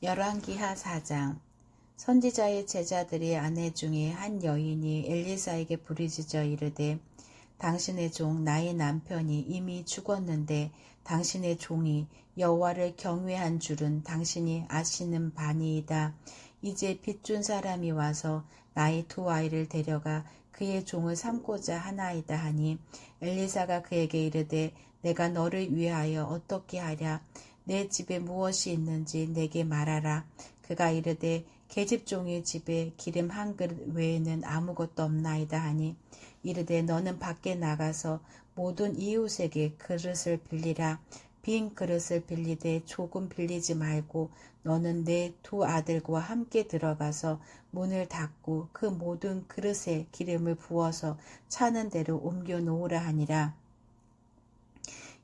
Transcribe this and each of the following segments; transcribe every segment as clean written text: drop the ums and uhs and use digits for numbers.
열왕기하 4장. 선지자의 제자들의 아내 중에 한 여인이 엘리사에게 부르짖어 이르되 당신의 종 나의 남편이 이미 죽었는데 당신의 종이 여호와를 경외한 줄은 당신이 아시는 바니이다. 이제 빚준 사람이 와서 나의 두 아이를 데려가 그의 종을 삼고자 하나이다 하니 엘리사가 그에게 이르되 내가 너를 위하여 어떻게 하랴. 내 집에 무엇이 있는지 내게 말하라. 그가 이르되 계집종의 집에 기름 한 그릇 외에는 아무것도 없나이다 하니 이르되 너는 밖에 나가서 모든 이웃에게 그릇을 빌리라. 빈 그릇을 빌리되 조금 빌리지 말고 너는 내 두 아들과 함께 들어가서 문을 닫고 그 모든 그릇에 기름을 부어서 차는 대로 옮겨 놓으라 하니라.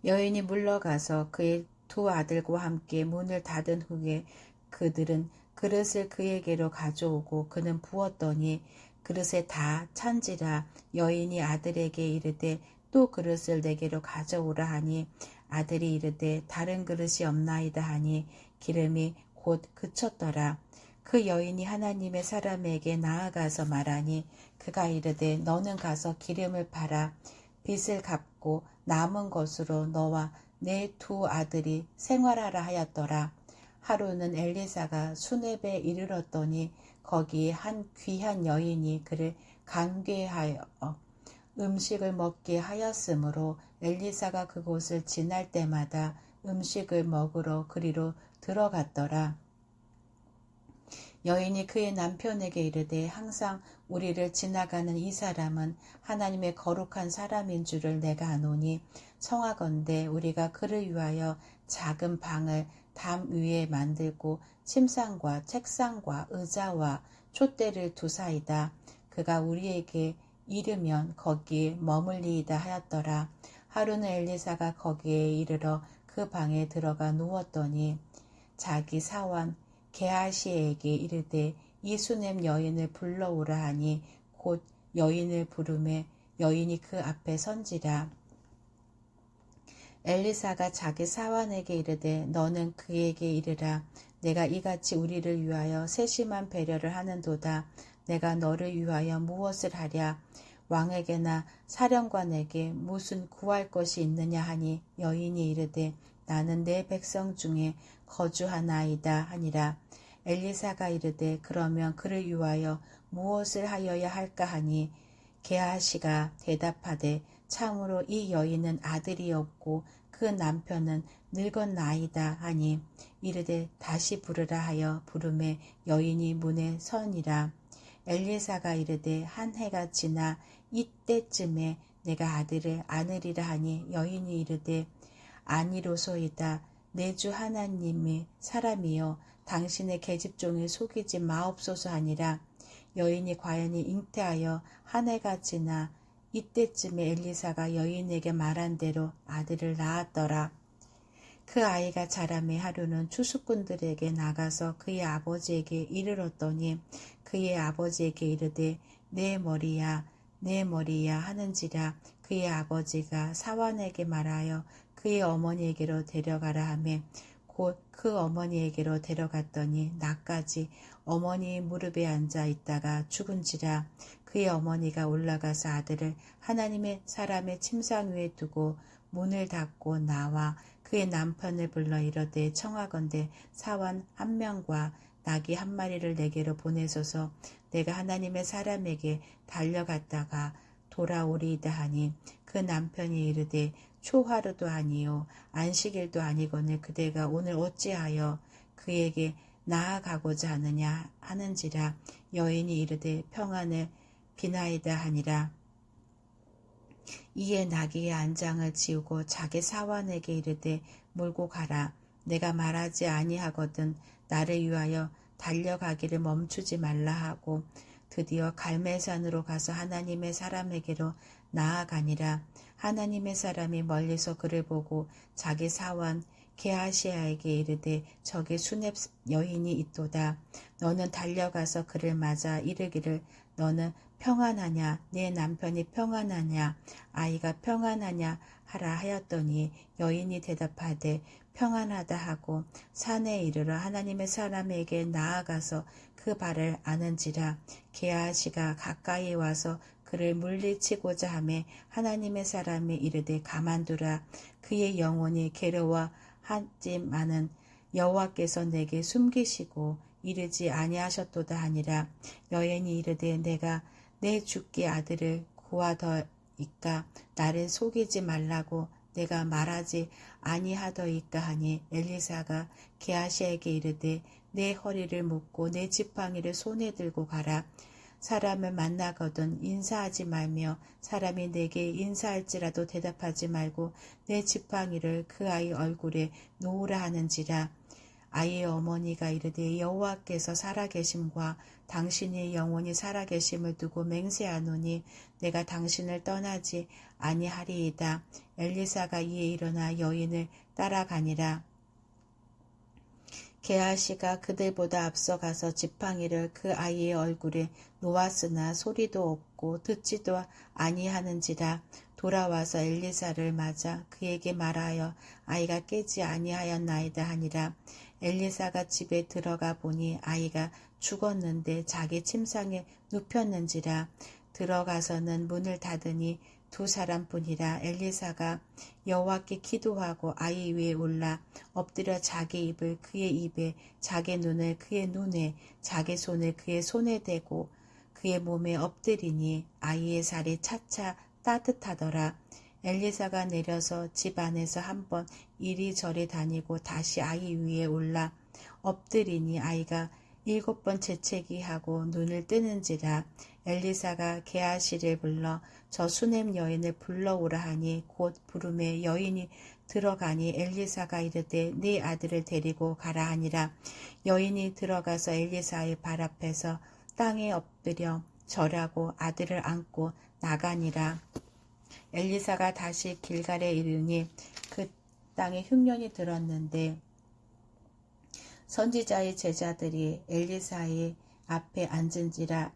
여인이 물러가서 그의 두 아들과 함께 문을 닫은 후에 그들은 그릇을 그에게로 가져오고 그는 부었더니 그릇에 다 찬지라. 여인이 아들에게 이르되 또 그릇을 내게로 가져오라 하니 아들이 이르되 다른 그릇이 없나이다 하니 기름이 곧 그쳤더라. 그 여인이 하나님의 사람에게 나아가서 말하니 그가 이르되 너는 가서 기름을 팔아 빚을 갚고 남은 것으로 너와 내 두 아들이 생활하라 하였더라. 하루는 엘리사가 수렙에 이르렀더니 거기에 한 귀한 여인이 그를 간괴하여 음식을 먹게 하였으므로 엘리사가 그곳을 지날 때마다 음식을 먹으러 그리로 들어갔더라. 여인이 그의 남편에게 이르되 항상 우리를 지나가는 이 사람은 하나님의 거룩한 사람인 줄을 내가 아노니 청하건대 우리가 그를 위하여 작은 방을 담 위에 만들고 침상과 책상과 의자와 촛대를 두사이다. 그가 우리에게 이르면 거기에 머물리이다 하였더라. 하루는 엘리사가 거기에 이르러 그 방에 들어가 누웠더니 자기 사원 게하시에게 이르되 이 수넴 여인을 불러오라 하니 곧 여인을 부르매 여인이 그 앞에 선지라. 엘리사가 자기 사원에게 이르되 너는 그에게 이르라. 내가 이같이 우리를 위하여 세심한 배려를 하는도다. 내가 너를 위하여 무엇을 하랴. 왕에게나 사령관에게 무슨 구할 것이 있느냐 하니 여인이 이르되 나는 내 백성 중에 거주하나이다 하니라. 엘리사가 이르되 그러면 그를 위하여 무엇을 하여야 할까 하니 게하시가 대답하되 참으로 이 여인은 아들이 없고 그 남편은 늙었나이다 하니 이르되 다시 부르라 하여 부르매 여인이 문에 서니라. 엘리사가 이르되 한 해가 지나 이때쯤에 내가 아들을 안으리라 하니 여인이 이르되 아니로소이다. 내 주 하나님이 사람이요 당신의 계집종을 속이지 마옵소서 하니라. 여인이 과연히 잉태하여 한 해가 지나 이때쯤에 엘리사가 여인에게 말한 대로 아들을 낳았더라. 그 아이가 자라매 하루는 추수꾼들에게 나가서 그의 아버지에게 이르렀더니 그의 아버지에게 이르되 내 머리야 내 머리야 하는지라. 그의 아버지가 사환에게 말하여 그의 어머니에게로 데려가라 하며 곧 그 어머니에게로 데려갔더니 낮까지 어머니의 무릎에 앉아 있다가 죽은지라. 그의 어머니가 올라가서 아들을 하나님의 사람의 침상 위에 두고 문을 닫고 나와 그의 남편을 불러 이르되 청하건대 사원 한 명과 나귀 한 마리를 내게로 보내소서. 내가 하나님의 사람에게 달려갔다가 돌아오리이다 하니 그 남편이 이르되 초하루도 아니요 안식일도 아니거늘 그대가 오늘 어찌하여 그에게 나아가고자 하느냐 하는지라. 여인이 이르되 평안을 비나이다 하니라. 이에 나귀의 안장을 지우고 자기 사환에게 이르되 몰고 가라. 내가 말하지 아니하거든 나를 위하여 달려가기를 멈추지 말라 하고 드디어 갈멜산으로 가서 하나님의 사람에게로 나아가니라. 하나님의 사람이 멀리서 그를 보고 자기 사원 게하시아에게 이르되 저기 수렙 여인이 있도다. 너는 달려가서 그를 맞아 이르기를 너는 평안하냐 내 남편이 평안하냐 아이가 평안하냐 하라 하였더니 여인이 대답하되 평안하다 하고 산에 이르러 하나님의 사람에게 나아가서 그 발을 아는지라. 게하시가 가까이 와서 그를 물리치고자 하매 하나님의 사람이 이르되 가만두라. 그의 영혼이 괴로워하지만은 여호와께서 내게 숨기시고 이르지 아니하셨도다 하니라. 여인이 이르되 내가 내 주께 아들을 구하더이까 나를 속이지 말라고 내가 말하지 아니하더이까 하니 엘리사가 게하시에게 이르되 내 허리를 묶고 내 지팡이를 손에 들고 가라. 사람을 만나거든 인사하지 말며 사람이 내게 인사할지라도 대답하지 말고 내 지팡이를 그 아이 얼굴에 놓으라 하는지라. 아이의 어머니가 이르되 여호와께서 살아계심과 당신의 영혼이 살아계심을 두고 맹세하노니 내가 당신을 떠나지 아니하리이다. 엘리사가 이에 일어나 여인을 따라가니라. 게하시가 그들보다 앞서가서 지팡이를 그 아이의 얼굴에 놓았으나 소리도 없고 듣지도 아니하는지라. 돌아와서 엘리사를 맞아 그에게 말하여 아이가 깨지 아니하였나이다 하니라. 엘리사가 집에 들어가 보니 아이가 죽었는데 자기 침상에 눕혔는지라. 들어가서는 문을 닫으니 두 사람뿐이라. 엘리사가 여호와께 기도하고 아이 위에 올라 엎드려 자기 입을 그의 입에 자기 눈을 그의 눈에 자기 손을 그의 손에 대고 그의 몸에 엎드리니 아이의 살이 차차 따뜻하더라. 엘리사가 내려서 집 안에서 한번 이리저리 다니고 다시 아이 위에 올라 엎드리니 아이가 7번 재채기 하고 눈을 뜨는지라. 엘리사가 게하시를 불러 저 수넴 여인을 불러오라 하니 곧 부름에 여인이 들어가니 엘리사가 이르되 네 아들을 데리고 가라 하니라. 여인이 들어가서 엘리사의 발 앞에서 땅에 엎드려 절하고 아들을 안고 나가니라. 엘리사가 다시 길갈에 이르니 그 땅에 흉년이 들었는데 선지자의 제자들이 엘리사의 앞에 앉은지라.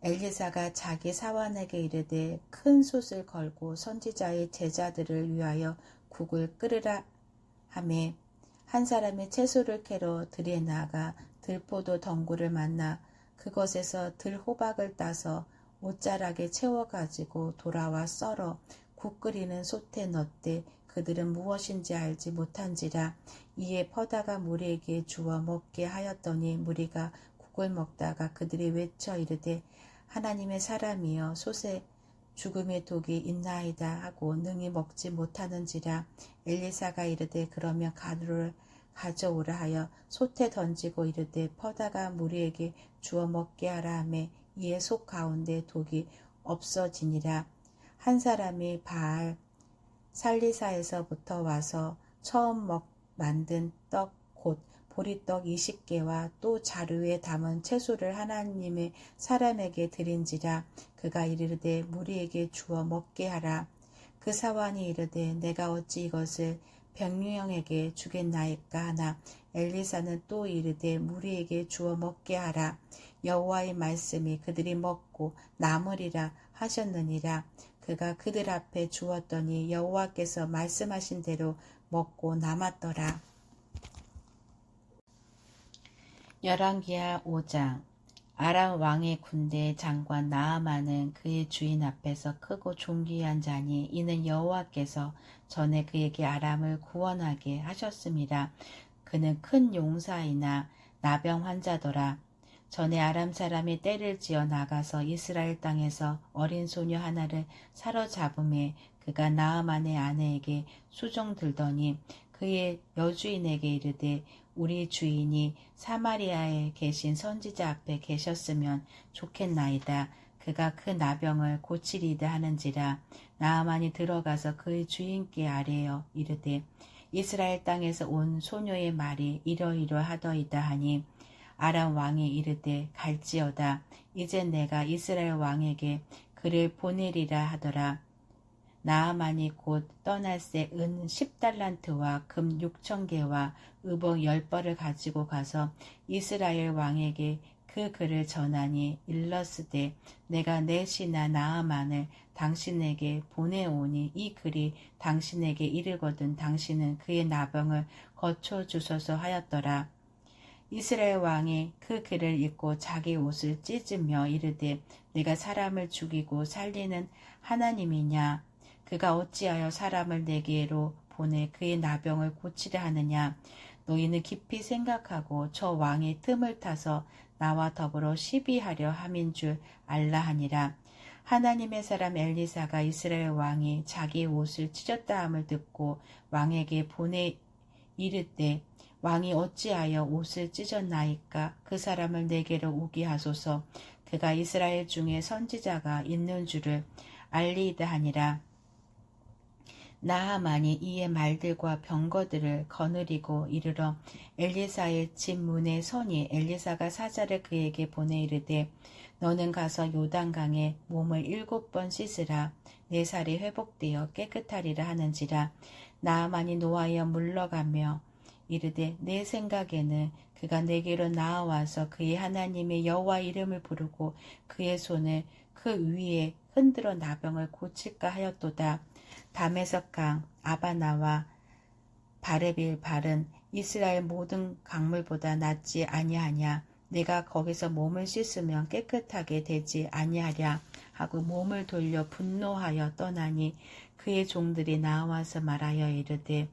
엘리사가 자기 사환에게 이르되 큰 솥을 걸고 선지자의 제자들을 위하여 국을 끓으라 하매 한 사람이 채소를 캐러 들에 나가 들포도 덩굴을 만나 그것에서 들호박을 따서 옷자락에 채워가지고 돌아와 썰어 국 끓이는 솥에 넣되 그들은 무엇인지 알지 못한지라. 이에 퍼다가 무리에게 주어 먹게 하였더니 무리가 국을 먹다가 그들이 외쳐 이르되 하나님의 사람이여 솥에 죽음의 독이 있나이다 하고 능히 먹지 못하는지라. 엘리사가 이르되 그러면 가루를 가져오라 하여 솥에 던지고 이르되 퍼다가 무리에게 주어 먹게 하라 하매 이에 솥 가운데 독이 없어지니라. 한 사람이 바알 살리사에서부터 와서 처음 만든 떡 곧 보리떡 20개와 또 자루에 담은 채소를 하나님의 사람에게 드린지라. 그가 이르되 무리에게 주어 먹게 하라. 그 사환이 이르되 내가 어찌 이것을 백명에게 주겠나이까 하나. 엘리사는 또 이르되 무리에게 주어 먹게 하라. 여호와의 말씀이 그들이 먹고 남으리라 하셨느니라. 그가 그들 앞에 주었더니 여호와께서 말씀하신 대로 먹고 남았더라. 열왕기하 5장. 아람 왕의 군대 장관 나아만은 그의 주인 앞에서 크고 존귀한 자니 이는 여호와께서 전에 그에게 아람을 구원하게 하셨습니다. 그는 큰 용사이나 나병 환자더라. 전에 아람 사람이 떼를 지어 나가서 이스라엘 땅에서 어린 소녀 하나를 사로잡음에 그가 나아만의 아내에게 수종 들더니 그의 여주인에게 이르되 우리 주인이 사마리아에 계신 선지자 앞에 계셨으면 좋겠나이다. 그가 그 나병을 고치리이다 하는지라. 나아만이 들어가서 그의 주인께 아뢰어 이르되 이스라엘 땅에서 온 소녀의 말이 이러이러하더이다 하니 아람 왕이 이르되 갈지어다. 이제 내가 이스라엘 왕에게 그를 보내리라 하더라. 나아만이 곧 떠날새 은 10달란트와 금 6,000개와 의복 10벌을 가지고 가서 이스라엘 왕에게 그 글을 전하니 일러스되 내가 내 신하 나아만을 당신에게 보내오니 이 글이 당신에게 이르거든 당신은 그의 나병을 거쳐 주소서 하였더라. 이스라엘 왕이 그 글을 읽고 자기 옷을 찢으며 이르되 내가 사람을 죽이고 살리는 하나님이냐? 그가 어찌하여 사람을 내게로 보내 그의 나병을 고치려 하느냐? 너희는 깊이 생각하고 저 왕의 틈을 타서 나와 더불어 시비하려 함인 줄 알라 하니라. 하나님의 사람 엘리사가 이스라엘 왕이 자기 옷을 찢었다 함을 듣고 왕에게 보내 이르되 왕이 어찌하여 옷을 찢었나이까? 그 사람을 내게로 오게 하소서. 그가 이스라엘 중에 선지자가 있는 줄을 알리이다 하니라. 나아만이 이에 말들과 병거들을 거느리고 이르러 엘리사의 집 문에 서니 엘리사가 사자를 그에게 보내 이르되 너는 가서 요단강에 몸을 7번 씻으라. 내 살이 회복되어 깨끗하리라 하는지라. 나아만이 노하여 물러가며 이르되 내 생각에는 그가 내게로 나아와서 그의 하나님의 여호와 이름을 부르고 그의 손을 그 위에 흔들어 나병을 고칠까 하였도다. 다메섹강 아바나와 바레빌 발은 이스라엘 모든 강물보다 낫지 아니하냐. 내가 거기서 몸을 씻으면 깨끗하게 되지 아니하랴 하고 몸을 돌려 분노하여 떠나니 그의 종들이 나와서 말하여 이르되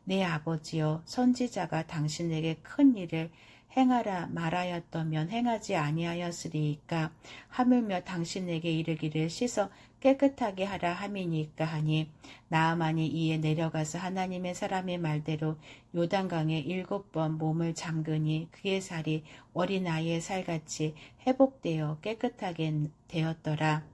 내 아버지여 선지자가 당신에게 큰 일을 행하라 말하였더면 행하지 아니하였으리이까 하물며 당신에게 이르기를 씻어 깨끗하게 하라 함이니까 하니 나아만이 이에 내려가서 하나님의 사람의 말대로 요단강에 7번 몸을 잠그니 그의 살이 어린아이의 살같이 회복되어 깨끗하게 되었더라.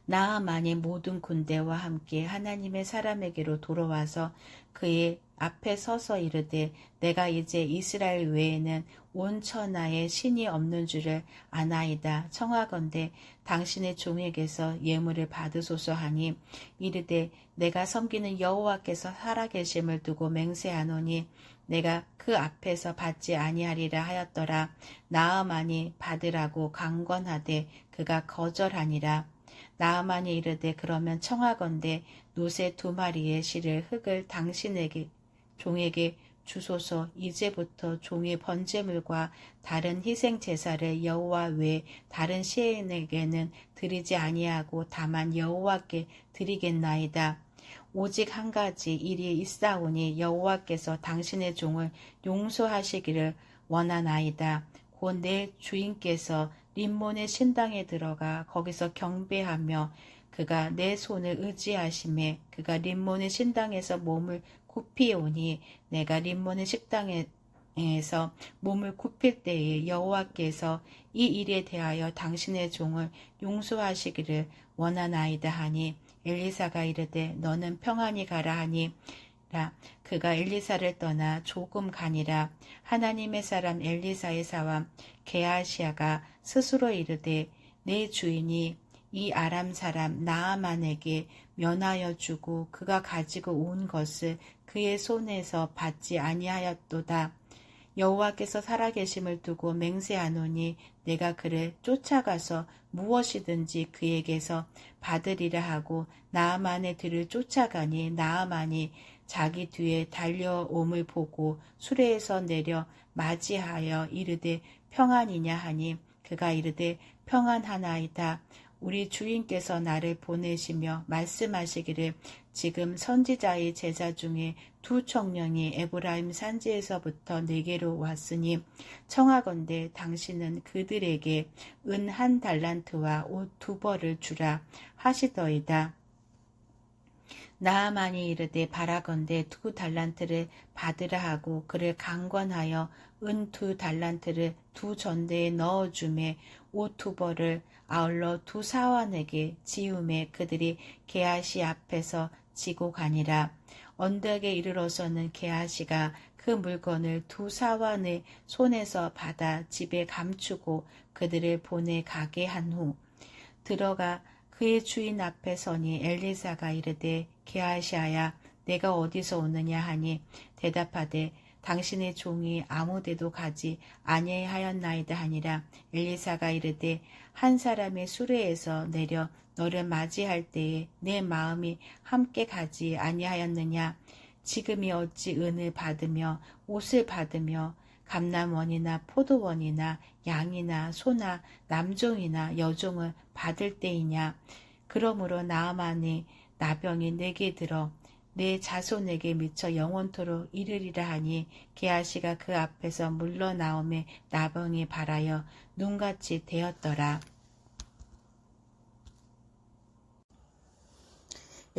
나아만이 모든 군대와 함께 하나님의 사람에게로 돌아와서 그의 앞에 서서 이르되 내가 이제 이스라엘 외에는 온 천하에 신이 없는 줄을 아나이다. 청하건대 당신의 종에게서 예물을 받으소서 하니 이르되 내가 섬기는 여호와께서 살아계심을 두고 맹세하노니 내가 그 앞에서 받지 아니하리라 하였더라. 나아만이 받으라고 강권하되 그가 거절하니라. 나아만이 이르되 그러면 청하건대 노새 2마리의 실을 흙을 당신에게 종에게 주소서. 이제부터 종의 번제물과 다른 희생 제사를 여호와 외 다른 시인에게는 드리지 아니하고 다만 여호와께 드리겠나이다. 오직 한 가지 일이 있사오니 여호와께서 당신의 종을 용서하시기를 원하나이다. 곧 내 주인께서 림몬의 신당에 들어가 거기서 경배하며 그가 내 손을 의지하심에 그가 림몬의 신당에서 몸을 굽히오니 내가 림몬의 식당에서 몸을 굽힐 때에 여호와께서 이 일에 대하여 당신의 종을 용서하시기를 원하나이다 하니 엘리사가 이르되 너는 평안히 가라 하니 그가 엘리사를 떠나 조금 가니라. 하나님의 사람 엘리사의 사람 게하시아가 스스로 이르되 내 주인이 이 아람 사람 나아만에게 면하여 주고 그가 가지고 온 것을 그의 손에서 받지 아니하였도다. 여호와께서 살아계심을 두고 맹세하노니 내가 그를 쫓아가서 무엇이든지 그에게서 받으리라 하고 나아만의 뒤를 쫓아가니 나아만이 자기 뒤에 달려옴을 보고 수레에서 내려 맞이하여 이르되 평안이냐 하니 그가 이르되 평안하나이다. 우리 주인께서 나를 보내시며 말씀하시기를 지금 선지자의 제자 중에 2 청년이 에브라임 산지에서부터 내게로 왔으니 청하건대 당신은 그들에게 은 1달란트와 옷 2벌을 주라 하시더이다. 나아만이 이르되 바라건대 2달란트를 받으라 하고 그를 강권하여 은 2달란트를 2 전대에 넣어주매 옷 2벌을 아울러 2 사환에게 지우매 그들이 게하시 앞에서 지고 가니라. 언덕에 이르러서는 게하시가 그 물건을 2 사환의 손에서 받아 집에 감추고 그들을 보내 가게 한 후 들어가 그의 주인 앞에 서니 엘리사가 이르되 게하시아야 내가 어디서 오느냐 하니 대답하되 당신의 종이 아무데도 가지 아니하였나이다 하니라. 엘리사가 이르되 한 사람의 수레에서 내려 너를 맞이할 때에 내 마음이 함께 가지 아니하였느냐. 지금이 어찌 은을 받으며 옷을 받으며 감람원이나 포도원이나 양이나 소나 남종이나 여종을 받을 때이냐. 그러므로 나아만이 나병이 내게 들어 내 자손에게 미쳐 영원토록 이르리라 하니 게하시가 그 앞에서 물러나오매 나병이 발하여 눈같이 되었더라.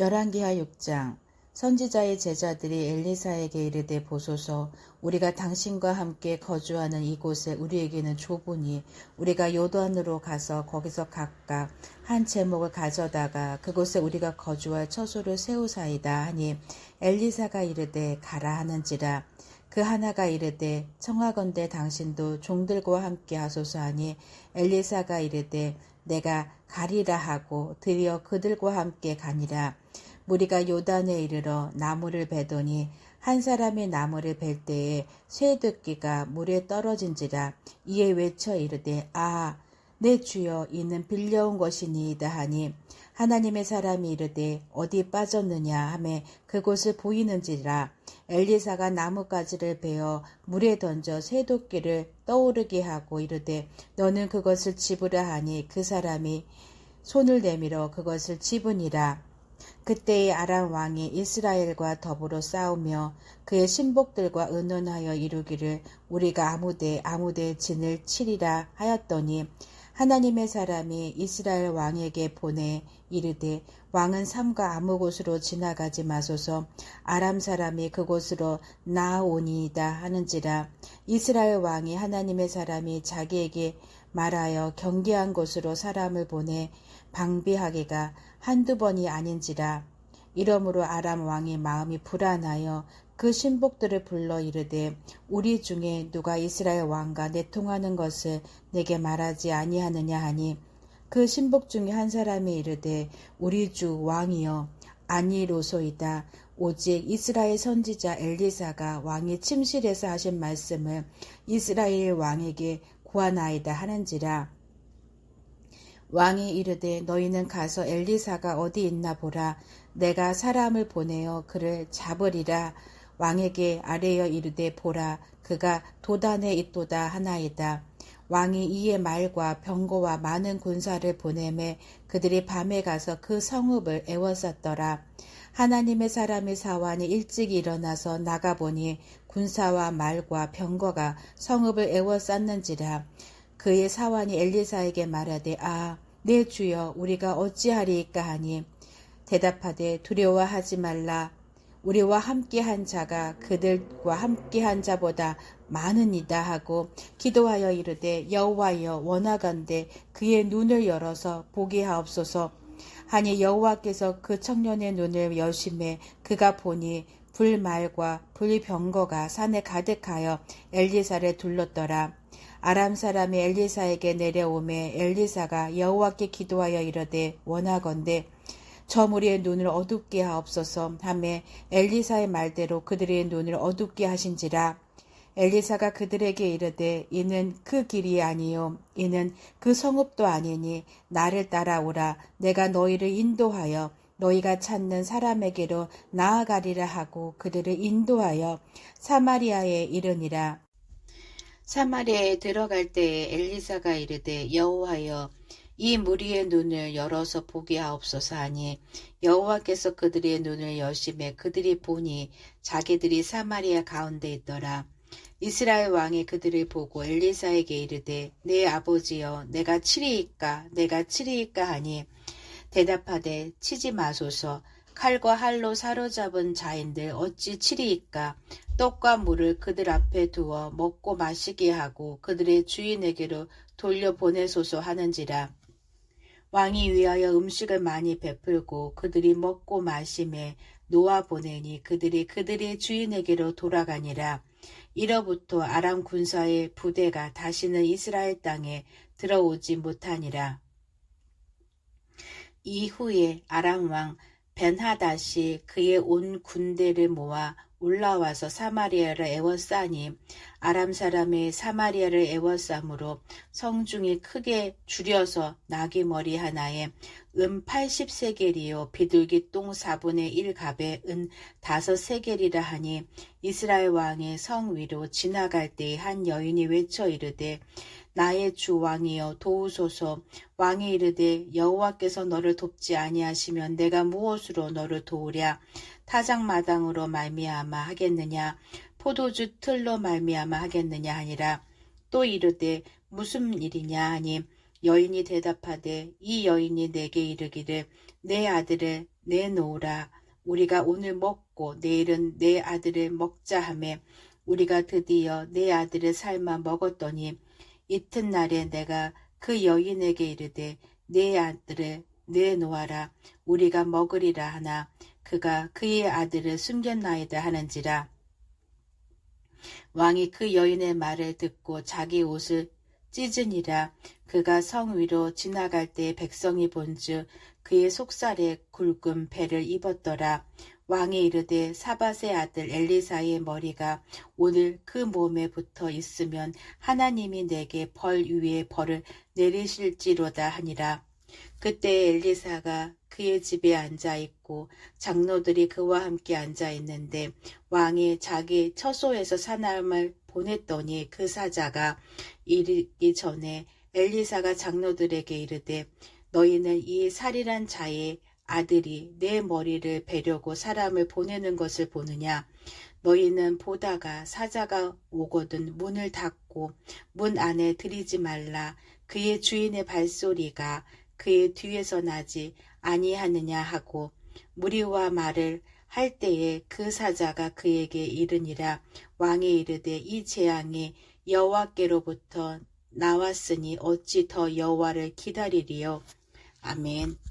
열왕기하 6장. 선지자의 제자들이 엘리사에게 이르되 보소서, 우리가 당신과 함께 거주하는 이곳에 우리에게는 좁으니 우리가 요단으로 가서 거기서 각각 한 제목을 가져다가 그곳에 우리가 거주할 처소를 세우사이다 하니 엘리사가 이르되 가라 하는지라. 그 하나가 이르되 청하건대 당신도 종들과 함께 하소서 하니 엘리사가 이르되 내가 가리라 하고 드디어 그들과 함께 가니라. 무리가 요단에 이르러 나무를 베더니 한 사람이 나무를 벨 때에 쇠두끼가 물에 떨어진지라. 이에 외쳐 이르되 아, 내 주여, 이는 빌려온 것이니이다 하니 하나님의 사람이 이르되 어디 빠졌느냐 하매 그곳을 보이는지라. 엘리사가 나뭇가지를 베어 물에 던져 쇠도끼를 떠오르게 하고 이르되 너는 그것을 집으라 하니 그 사람이 손을 내밀어 그것을 집으니라. 그때의 아람 왕이 이스라엘과 더불어 싸우며 그의 신복들과 의논하여 이루기를 우리가 아무데 진을 치리라 하였더니 하나님의 사람이 이스라엘 왕에게 보내 이르되 왕은 삼가 아무 곳으로 지나가지 마소서. 아람 사람이 그곳으로 나아오니이다 하는지라. 이스라엘 왕이 하나님의 사람이 자기에게 말하여 경계한 곳으로 사람을 보내 방비하기가 한두 번이 아닌지라. 이러므로 아람 왕이 마음이 불안하여 그 신복들을 불러 이르되 우리 중에 누가 이스라엘 왕과 내통하는 것을 내게 말하지 아니하느냐 하니 그 신복 중에 한 사람이 이르되 우리 주 왕이여 아니로소이다. 오직 이스라엘 선지자 엘리사가 왕이 침실에서 하신 말씀을 이스라엘 왕에게 구하나이다 하는지라. 왕이 이르되 너희는 가서 엘리사가 어디 있나 보라. 내가 사람을 보내어 그를 잡으리라. 왕에게 아뢰어 이르되 보라, 그가 도단에 있도다 하나이다. 왕이 이에 말과 병거와 많은 군사를 보내매 그들이 밤에 가서 그 성읍을 에워쌌더라. 하나님의 사람의 사환이 일찍 일어나서 나가보니 군사와 말과 병거가 성읍을 에워쌌는지라. 그의 사환이 엘리사에게 말하되 아, 내 주여, 우리가 어찌하리이까 하니 대답하되 두려워하지 말라. 우리와 함께한 자가 그들과 함께한 자보다 많으니이다 하고 기도하여 이르되 여호와여 원하건대 그의 눈을 열어서 보게 하옵소서 하니 여호와께서 그 청년의 눈을 여심해 그가 보니 불말과 불병거가 산에 가득하여 엘리사를 둘렀더라. 아람 사람이 엘리사에게 내려오매 엘리사가 여호와께 기도하여 이르되 원하건대 저 무리의 눈을 어둡게 하옵소서 하매 엘리사의 말대로 그들의 눈을 어둡게 하신지라. 엘리사가 그들에게 이르되 이는 그 길이 아니요 이는 그 성읍도 아니니 나를 따라오라. 내가 너희를 인도하여 너희가 찾는 사람에게로 나아가리라 하고 그들을 인도하여 사마리아에 이르니라. 사마리아에 들어갈 때에 엘리사가 이르되 여호와여 이 무리의 눈을 열어서 보게 하옵소서 하니 여호와께서 그들의 눈을 여심해 그들이 보니 자기들이 사마리아 가운데 있더라. 이스라엘 왕이 그들을 보고 엘리사에게 이르되 내 아버지여 내가 치리이까 하니 대답하되 치지 마소서. 칼과 활로 사로잡은 자인들 어찌 치리이까. 떡과 물을 그들 앞에 두어 먹고 마시게 하고 그들의 주인에게로 돌려보내소서 하는지라. 왕이 위하여 음식을 많이 베풀고 그들이 먹고 마심에 놓아 보내니 그들이 그들의 주인에게로 돌아가니라. 이로부터 아람 군사의 부대가 다시는 이스라엘 땅에 들어오지 못하니라. 이후에 아람 왕 벤하닷이 그의 온 군대를 모아 올라와서 사마리아를 에워싸니 아람 사람의 사마리아를 에워싸므로 성중이 크게 줄여서 나귀 머리 하나에 80세겔이요 비둘기 똥 4분의 1갑에 5세겔이라 하니 이스라엘 왕의 성 위로 지나갈 때에 한 여인이 외쳐 이르되 나의 주 왕이여 도우소서. 왕이 이르되 여호와께서 너를 돕지 아니하시면 내가 무엇으로 너를 도우랴. 타작마당으로 말미암아 하겠느냐 포도주 틀로 말미암아 하겠느냐 하니라. 또 이르되 무슨 일이냐 하니 여인이 대답하되 이 여인이 내게 이르기를 내 아들을 내놓으라. 우리가 오늘 먹고 내일은 내 아들을 먹자 하매 우리가 드디어 내 아들을 삶아 먹었더니 이튿날에 내가 그 여인에게 이르되 내 아들을 내놓아라. 우리가 먹으리라 하나 그가 그의 아들을 숨겼나이다 하는지라. 왕이 그 여인의 말을 듣고 자기 옷을 찢으니라. 그가 성 위로 지나갈 때 백성이 본즉 그의 속살에 굵은 배를 입었더라. 왕이 이르되 사밧의 아들 엘리사의 머리가 오늘 그 몸에 붙어 있으면 하나님이 내게 벌 위에 벌을 내리실지로다 하니라. 그때 엘리사가 그의 집에 앉아있고 장로들이 그와 함께 앉아있는데 왕이 자기 처소에서 사람을 보냈더니 그 사자가 이르기 전에 엘리사가 장로들에게 이르되 너희는 이 살인한 자의 아들이 내 머리를 베려고 사람을 보내는 것을 보느냐. 너희는 보다가 사자가 오거든 문을 닫고 문 안에 들이지 말라. 그의 주인의 발소리가 그의 뒤에서 나지 아니하느냐 하고 무리와 말을 할 때에 그 사자가 그에게 이르니라. 왕이 이르되 이 재앙이 여호와께로부터 나왔으니 어찌 더 여호와를 기다리리요. 아멘.